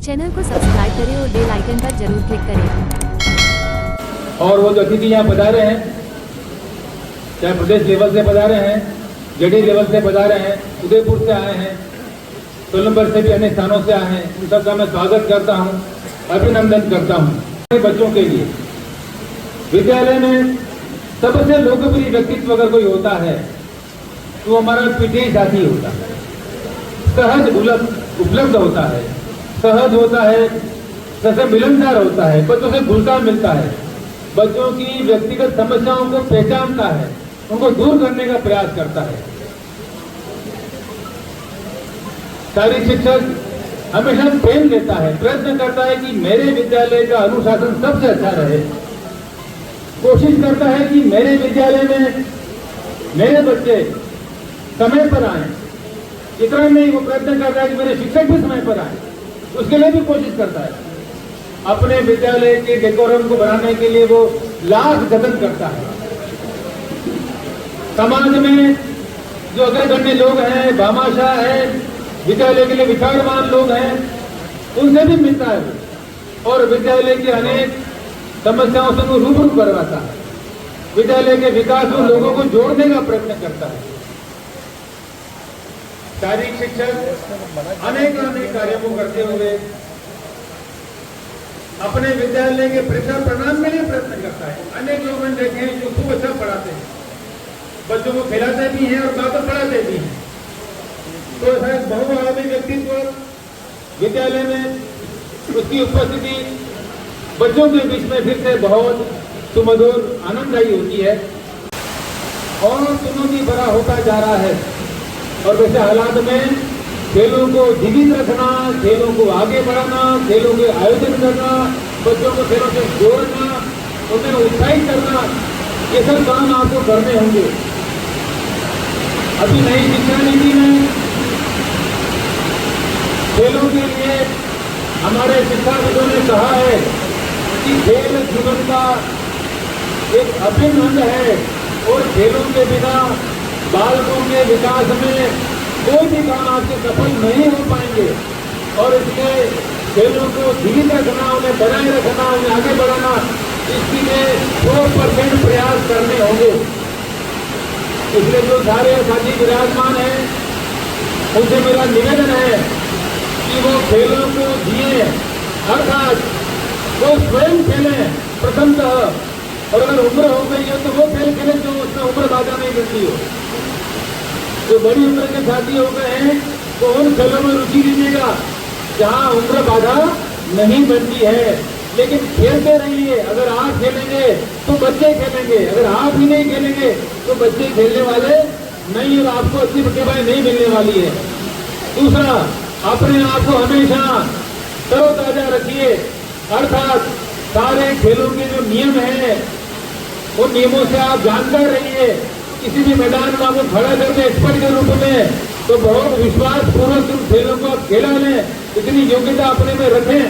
Channel को subscribe करें और बेल आइकन पर जरूर क्लिक करें। और वो जो अतिथि यहाँ पधारे हैं, चाहे प्रदेश लेवल से पधारे हैं, जेडी लेवल से पधारे हैं, उदयपुर से आए हैं, सोलंबर से भी अन्य स्थानों से आए हैं, उन सबका मैं स्वागत करता हूँ, अभिनंदन करता हूँ। बच्चों के लिए विद्यालय में सबसे लोकप्रिय व्यक्तित्व अगर कोई होता है तो हमारा पीटीआई साथी होता है। सहज उपलब्ध होता है, सहज होता है, सबसे मिलनसार होता है, बच्चों से घुलता मिलता है, बच्चों की व्यक्तिगत समस्याओं को पहचानता है, उनको दूर करने का प्रयास करता है। शारीरिक शिक्षक हमेशा प्रेम लेता है, प्रयत्न करता है कि मेरे विद्यालय का अनुशासन सबसे अच्छा रहे, कोशिश करता है कि मेरे विद्यालय में मेरे बच्चे समय पर आए। इतना नहीं, वो प्रयत्न करता है कि मेरे शिक्षक भी समय पर आए, उसके लिए भी कोशिश करता है। अपने विद्यालय के डेकोरम को बनाने के लिए वो लाख जतन करता है। समाज में जो अग्रगण्य लोग हैं, भामाशाह है, विद्यालय के लिए विचारवान लोग हैं, उनसे भी मिलता है और विद्यालय की अनेक समस्याओं से वो रूबरू करवाता है। विद्यालय के विकास में लोगों को जोड़ने का प्रयत्न करता है। शारीरिक शिक्षक अनेक कार्यों को करते हुए अपने विद्यालय के परीक्षा परिणाम के लिए प्रयत्न करता है। अनेक लोग मैंने देखे हैं जो खूब अच्छा पढ़ाते हैं, बच्चों को खिलाते भी हैं और बात पढ़ाते भी हैं। तो ऐसा बहुआयामी व्यक्तित्व विद्यालय में, उसकी उपस्थिति बच्चों के बीच में फिर से बहुत सुमधुर आनंददायी होती है और चुनौती भरा होता जा रहा है। और वैसे हालात में खेलों को जीवित रखना, खेलों को आगे बढ़ाना, खेलों के आयोजन करना, बच्चों को खेलों से जोड़ना, उन्हें उत्साहित करना, ये सब काम आपको करने होंगे। अभी नई शिक्षा नीति में खेलों के लिए हमारे शिक्षाविदों ने कहा है कि खेल जीवन का एक अभिन्न अंग है और खेलों के बिना बालकों के विकास में कोई भी काम आपके सफल नहीं हो पाएंगे। और इसलिए खेलों को जीवित रखना, उन्हें बनाए रखना, उन्हें आगे बढ़ाना, इसके लिए 100% प्रयास करने होंगे। इसलिए जो सारे साथी विराजमान हैं, उनसे मेरा निवेदन है कि वो खेलों को जिए, अर्थात वो स्वयं खेलें प्रथमतः, और अगर उम्र हो गई है तो वो खेल खेले जो उसमें उम्र बाधा नहीं मिलती हो। जो बड़ी उम्र के साथी हो गए हैं तो उन खेलों में रुचि लीजिएगा जहां उम्र बाधा नहीं बनती है, लेकिन खेलते रहिए। अगर आप खेलेंगे तो बच्चे खेलेंगे, अगर आप ही नहीं खेलेंगे तो बच्चे खेलने वाले नहीं और आपको अच्छी प्रतिभाएं नहीं मिलने वाली है। दूसरा, अपने आप को हमेशा तरोताजा रखिए, अर्थात सारे खेलों के जो नियम हैं उन नियमों से आप जानकार रहिए। किसी भी मैदान में आपको खड़ा करके एक्सपर्ट के रूप में तो बहुत विश्वास पूर्वक उन खेलों को आप खेला लें, इतनी योग्यता अपने में रखें।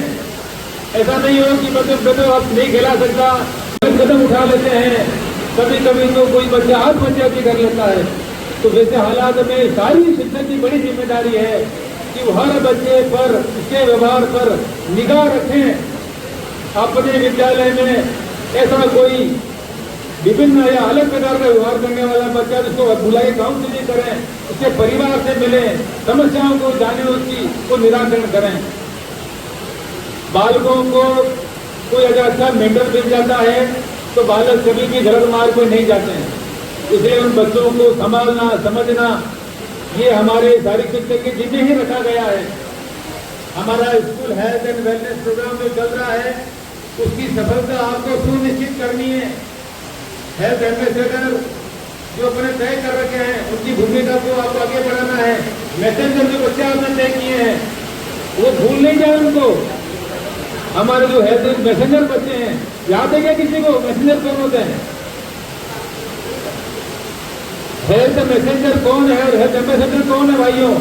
ऐसा नहीं हो कि मतलब आप नहीं खेला सकता, कदम उठा लेते हैं। कभी कभी तो कोई बच्चा आत्महत्या भी कर लेता है। तो वैसे हालात में सारी शिक्षक की बड़ी जिम्मेदारी है कि वो हर बच्चे पर, उसके व्यवहार पर निगाह रखें। अपने विद्यालय में ऐसा कोई विभिन्न या अलग प्रकार का व्यवहार करने वाला बच्चा जिसको बुलाए, काउंसलिंग करें, उसके परिवार से मिलें, समस्याओं को जाने, उसको निराकरण करें। बालकों को कोई अगर अच्छा मेंटर मिल जाता है तो बालक कभी भी गलत मार्ग पर नहीं जाते हैं। इसलिए उन बच्चों को संभालना, समझना, ये हमारे शारीरिक शिक्षक की जिम्मे ही रखा गया है। हमारा school health and wellness programme जो चल रहा है उसकी सफलता आपको सुनिश्चित करनी है। हेल्थ एम्बेसडर जो अपने तय कर रखे हैं उनकी भूमिका को आपको आगे बढ़ाना है। मैसेंजर जो बच्चे आपने तय किए हैं वो भूल नहीं जाए उनको। हमारे जो हेल्थ मैसेंजर बच्चे हैं, याद है क्या किसी को मैसेंजर कौन होते हैं? हेल्थ मैसेंजर कौन है और हेल्थ एम्बेसडर कौन है भाइयों?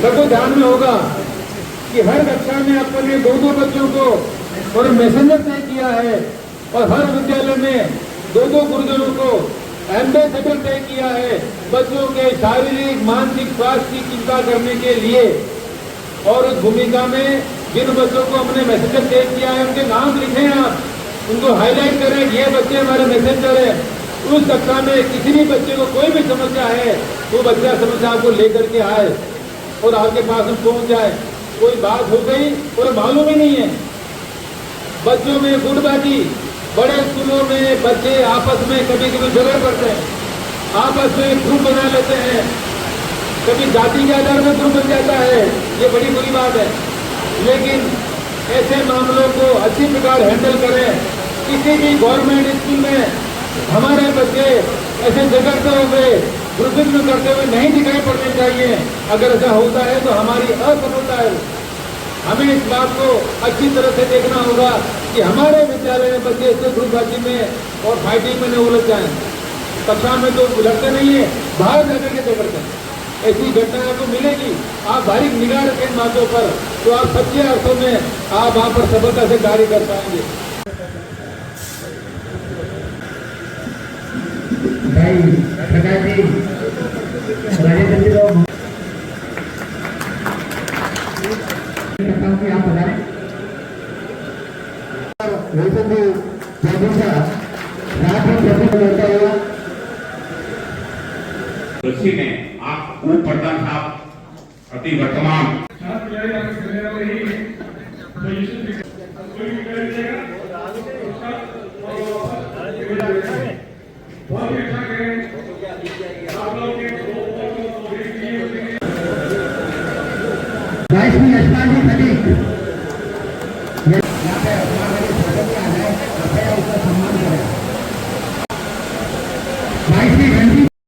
सबको ध्यान में होगा कि हर कक्षा में अपने 2-2 बच्चों को और मैसेंजर तय किया है और हर विद्यालय में 2-2 गुरुजनों को एम्बेसडर तय किया है बच्चों के शारीरिक मानसिक स्वास्थ्य की चिंता करने के लिए। और उस भूमिका में जिन बच्चों को हमने मैसेंजर तेज किया है उनके नाम लिखें आप, उनको हाईलाइट करें, ये बच्चे हमारे मैसेंजर है। उस कक्षा में किसी भी बच्चे को कोई भी समस्या है तो बच्चा समस्या आपको लेकर के आए और आपके पास में पहुंच जाए। कोई बात हो गई और मालूम ही नहीं है, बच्चों में गुटबाजी, बड़े स्कूलों में बच्चे आपस में कभी कभी झगड़ करते हैं, आपस में ग्रुप बना लेते हैं, कभी जाति के आधार में ग्रुप बन जाता है, ये बड़ी बुरी बात है। लेकिन ऐसे मामलों को अच्छी प्रकार हैंडल करें। किसी भी गवर्नमेंट स्कूल में हमारे बच्चे ऐसे झगड़ते हुए ग्रुपिज्म करते हुए नहीं दिखाई पड़ने चाहिए। अगर ऐसा होता है तो हमारी असफलता है। हमें इस बात को अच्छी तरह से देखना होगा कि हमारे विद्यालय में बच्चे ऐसे ग्रुपबाजी में और फाइटिंग में न उलझ जाएं। कक्षा में तो उलझते नहीं है, बाहर जाकर के झगड़ते हैं। ऐसी घटनाएं आपको मिलेगी, आप बारीक निगाह रखें इन बातों पर, तो आप सच्चे अर्थों में आप वहां पर सफलता से कार्य कर पाएंगे। भाई प्रकाश जी, राजेंद्र जी लोग आप बताएं। रोशन जी जयपुर रात में प्रसिद्ध होता हुआ कृषि में आप उप प्रधान साहब अति वर्तमान वाइस यशपाल जी खटीक